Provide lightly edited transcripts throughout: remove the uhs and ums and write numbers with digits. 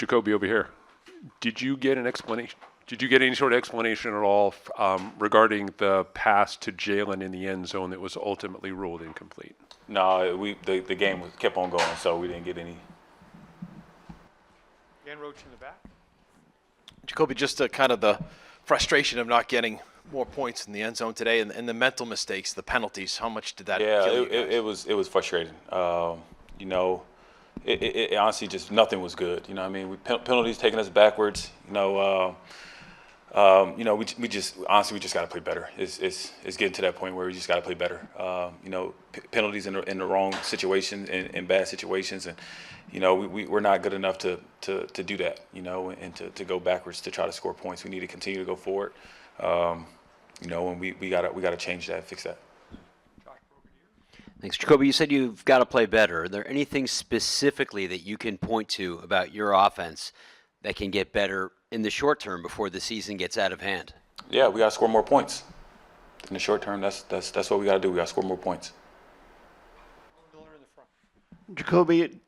Jacoby over here. Did you get an explanation? Did you get any sort of explanation at all regarding the pass to Jalen in the end zone that was ultimately ruled incomplete? No, the game kept on going, so we didn't get any. Dan Roach in the back. Jacoby, just kind of the frustration of not getting more points in the end zone today, and the mental mistakes, the penalties. How much did that? Kill you guys? It was frustrating. You know, it honestly just nothing was good. You know, what I mean, penalties taking us backwards. You know, we just honestly we just got to play better. It's getting to that point where we just got to play better. You know, penalties in the wrong situations, in bad situations, and you know we're not good enough to do that. You know, and to go backwards to try to score points. We need to continue to go forward. You know, and we gotta change that, fix that. Thanks, Jacoby. You said you've got to play better. Are there anything specifically that you can point to about your offense that can get better in the short term before the season gets out of hand? Yeah, we got to score more points. In the short term, that's what we got to do. We got to score more points. Jacoby,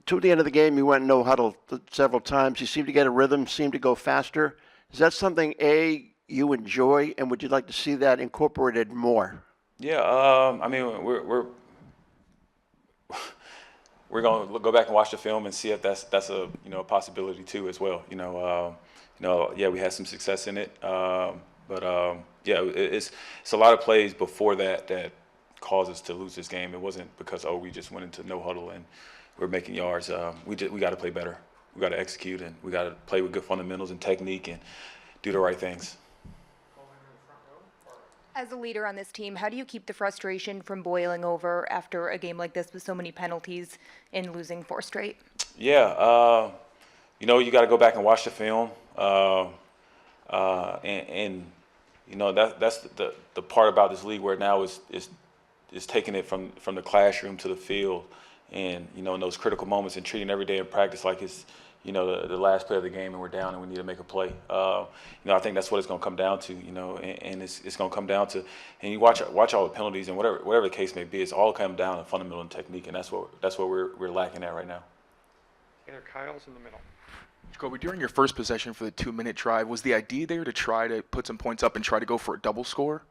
to the end of the game, you went no huddle several times. You seemed to get a rhythm, seemed to go faster. Is that something, you enjoy, and would you like to see that incorporated more? Yeah, I mean, we're going to go back and watch the film and see if that's a a possibility too as well. Yeah, we had some success in it, but yeah, it's a lot of plays before that caused us to lose this game. It wasn't because we just went into no huddle and we're making yards. We got to play better. We got to execute, and we got to play with good fundamentals and technique and do the right things. As a leader on this team, how do you keep the frustration from boiling over after a game like this with so many penalties and losing 4 straight? Yeah, you know, you got to go back and watch the film, and you know that's the part about this league where now is taking it from the classroom to the field, and you know in those critical moments and treating every day in practice like it's the last play of the game and we're down and we need to make a play. I think that's what it's going to come down to. And it's going to come down to, and you watch all the penalties and whatever the case may be. It's all come down to fundamental and technique, and that's what we're lacking at right now. Tanner Kyle's in the middle. Jacoby, during your first possession for the 2-minute drive, was the idea there to try to put some points up and try to go for a double score?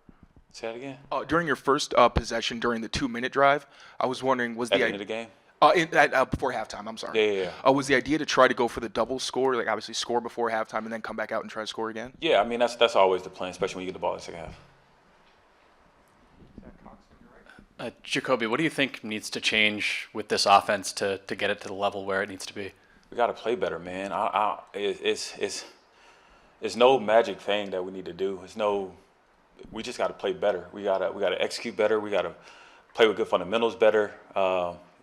Say that again. During your first possession during the 2-minute drive, I was wondering, was at the end of the game? Before halftime, I'm sorry. Yeah. Was the idea to try to go for the double score, like obviously score before halftime and then come back out and try to score again? Yeah, I mean that's always the plan, especially when you get the ball in the second half. Jacoby, what do you think needs to change with this offense to get it to the level where it needs to be? We got to play better, man. It's no magic thing that we need to do. We just got to play better. We gotta execute better. We got to play with good fundamentals better.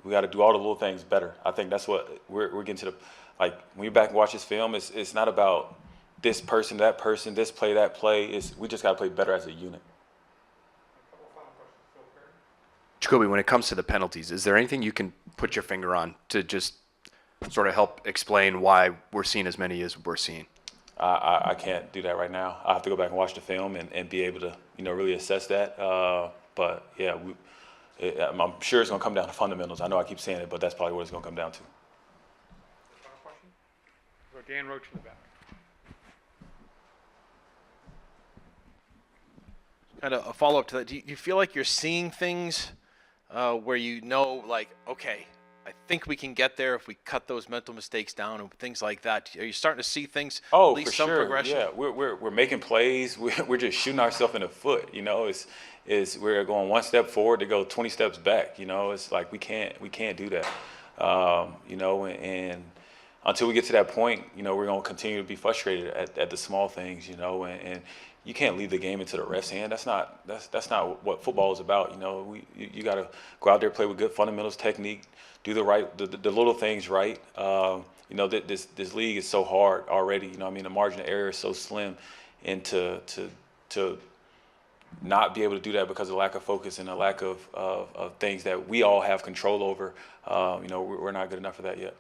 We got to do all the little things better. I think that's what we're getting to when you back and watch this film, it's not about this person, that person, this play, that play. We just got to play better as a unit. Jacoby, when it comes to the penalties, is there anything you can put your finger on to just sort of help explain why we're seeing as many as we're seeing? I can't do that right now. I have to go back and watch the film and be able to really assess that. But yeah, I'm sure it's going to come down to fundamentals. I know I keep saying it, but that's probably what it's going to come down to. Final question? Go Dan Roach in the back. Kind of a follow-up to that. Do you feel like you're seeing things where okay, I think we can get there if we cut those mental mistakes down and things like that? Are you starting to see things? Oh, at least for some sure. progression? Yeah, we're making plays. We're just shooting ourselves in the foot. We're going one step forward to go 20 steps back. It's like we can't do that. And until we get to that point, we're going to continue to be frustrated at the small things. And you can't leave the game into the ref's hand. That's not what football is about. You got to go out there, play with good fundamentals, technique, do the little things right. This league is so hard already. The margin of error is so slim, and to not be able to do that because of lack of focus and a lack of things that we all have control over. We're not good enough for that yet.